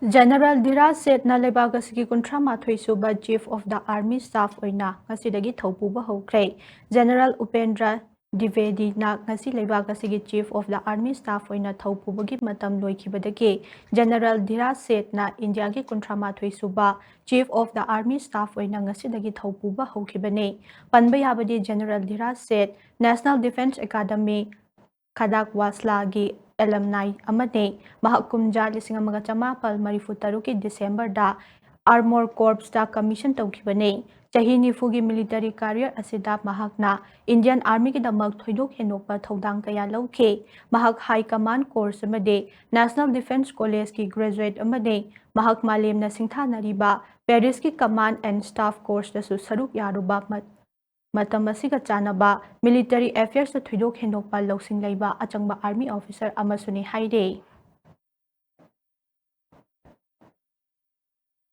General Dhiraj Sethna Leibak asigi kunthra mathoi suba Chief of the Army Staff oina ngasidagi thaupuba hokre. General Upendra Dwivedi na ngasi Leibak asigi Chief of the Army Staff oina thaupubagi matam loikhibadagi General Dhiraj Sethna India gi kunthra mathoi suba Chief of the Army Staff oina ngasidagi thaupuba hokhibane. Panba yabadi General Dhiraj Seth National Defense Academy Khadakwasla gi alumni amane mahakumja lising amaga chamapal marifutaruk ki December da Armor Corps da commission tawkibane chahi nifugi military career asida mahakna Indian Army ki damak thoidok henokpa thodang kaya lauke mahak high command course amade National Defense College ki graduate amade mahak malemna singthanariba Paris ki command and staff course da su saruk yaruba matam asiga chanaba military affairs da thuidok henokpa losing leiba achangba army officer amasuni haide